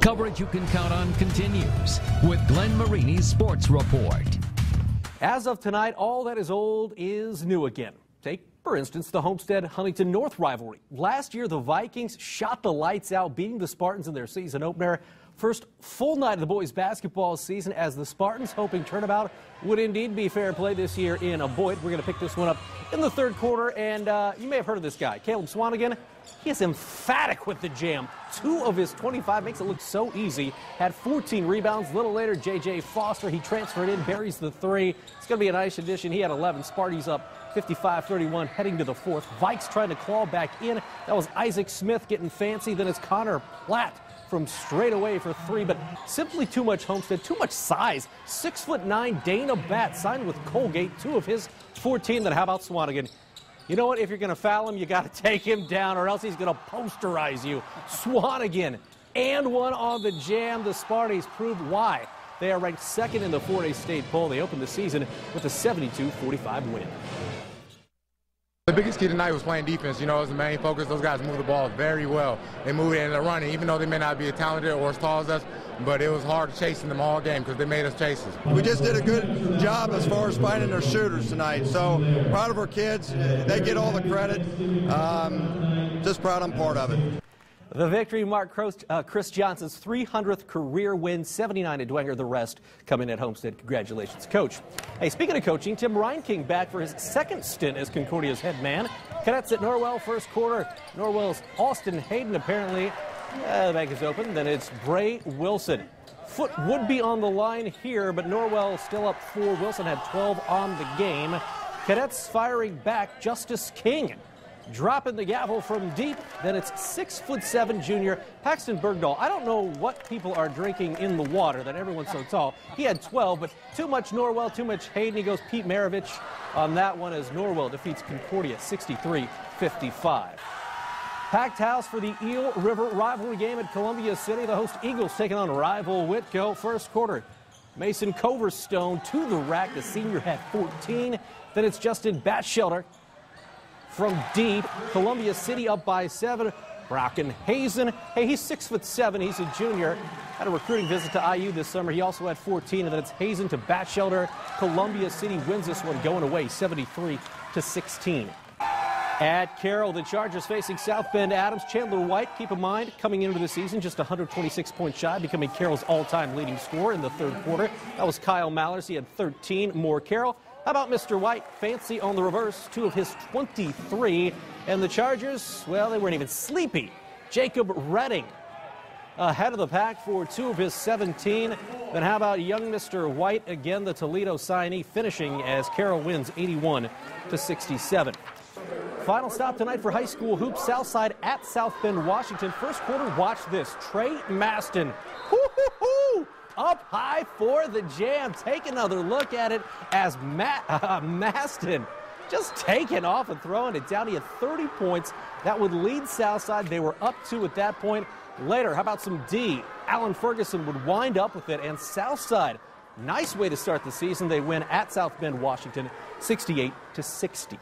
Coverage you can count on continues with Glenn Marini's Sports Report. As of tonight, all that is old is new again. Take, for instance, the Homestead Huntington North rivalry. Last year, the Vikings shot the lights out, beating the Spartans in their season opener. First full night of the boys' basketball season as the Spartans, hoping turnabout would indeed be fair play this year in Boyd. We're going to pick this one up in the third quarter, and you may have heard of this guy, Caleb Swanigan. He is emphatic with the jam. 2 of his 25 makes it look so easy. Had 14 rebounds. A little later, J.J. Foster, he transferred in, buries the 3. It's going to be a nice addition. He had 11. Sparty's up 55-31 heading to the fourth. Vikes trying to claw back in. That was Isaac Smith getting fancy. Then it's Connor Platt from straight away for 3, but simply too much Homestead, too much size. 6'9" Dana Batt signed with Colgate, 2 of his 14. Then how about Swanigan? You know what? If you're going to foul him, you got to take him down, or else he's going to posterize you. Swanigan and 1 on the jam. The Sparties proved why they are ranked 2nd in the 4A state poll. They opened the season with a 72-45 win. The biggest key tonight was playing defense. You know, it was the main focus. Those guys move the ball very well. They move it and they're running, even though they may not be as talented or as tall as us, but it was hard chasing them all game because they made us chasers. We just did a good job as far as finding their shooters tonight. So proud of our kids. They get all the credit. Just proud I'm part of it. The victory marked Chris Johnson's 300th career win, 79 at Dwenger. The rest coming at Homestead. Congratulations, Coach. Hey, speaking of coaching, Tim Reinking back for his 2nd stint as Concordia's head man. Cadets at Norwell first quarter. Norwell's Austin Hayden apparently. The bank is open. Then it's Bray Wilson. Foot would be on the line here, but Norwell still up 4. Wilson had 12 on the game. Cadets firing back. Justice King dropping the gavel from deep. Then it's 6'7" junior Paxton Bergdahl. I don't know what people are drinking in the water that everyone's so tall. He had 12, but too much Norwell, too much Hayden. He goes Pete Maravich on that one as Norwell defeats Concordia 63-55. Packed house for the Eel River rivalry game at Columbia City. The host Eagles taking on rival Whitco. First quarter, Mason Coverstone to the rack. The senior had 14. Then it's Justin Batchelder from deep. Columbia City up by 7. Brocken Hazen. Hey, he's 6'7". He's a junior. Had a recruiting visit to IU this summer. He also had 14. And then it's Hazen to Batchelder. Columbia City wins this one going away 73-16. At Carroll, the Chargers facing South Bend Adams. Chandler White, keep in mind, coming into the season just 126 points shy, becoming Carroll's all-time leading scorer in the third quarter. That was Kyle Mallers. He had 13. More Carroll. How about Mr. White? Fancy on the reverse, 2 of his 23. And the Chargers, well, they weren't even sleepy. Jacob Redding ahead of the pack for 2 of his 17. Then how about young Mr. White? Again, the Toledo signee, finishing as Carroll wins 81-67. Final stop tonight for high school hoops. Southside at South Bend, Washington. First quarter, watch this. Trey Maston. Up high for the jam. Take another look at it as Maston just taking off and throwing it down. He had 30 points. That would lead Southside. They were up 2 at that point. Later, how about some D? Alan Ferguson would wind up with it, and Southside, nice way to start the season. They win at South Bend, Washington, 68-60.